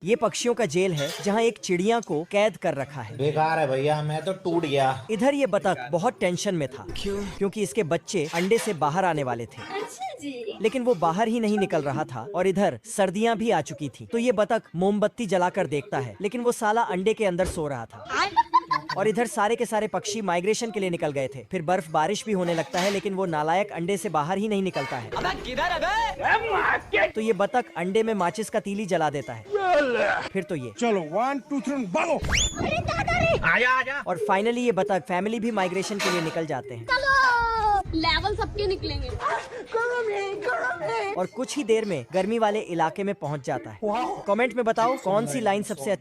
ये पक्षियों का जेल है जहाँ एक चिड़िया को कैद कर रखा है। बेकार है भैया, मैं तो टूट गया। इधर ये बतख बहुत टेंशन में था। क्यों? क्योंकि इसके बच्चे अंडे से बाहर आने वाले थे। अच्छा जी। लेकिन वो बाहर ही नहीं निकल रहा था और इधर सर्दियाँ भी आ चुकी थी। तो ये बतख मोमबत्ती जलाकर देखता है, लेकिन वो साला अंडे के अंदर सो रहा था। और इधर सारे के सारे पक्षी माइग्रेशन के लिए निकल गए थे। फिर बर्फ बारिश भी होने लगता है, लेकिन वो नालायक अंडे से बाहर ही नहीं निकलता है। अबे किधर है? तो ये बतख अंडे में माचिस का तीली जला देता है। फिर तो ये चलो 1 2 3 भागो। आजा आजा। और फाइनली ये बतख फैमिली भी माइग्रेशन के लिए निकल जाते हैं। लेवल सबके निकलेंगे। और कुछ ही देर में गर्मी वाले इलाके में पहुंच जाता है। कमेंट में बताओ कौन सी लाइन सबसे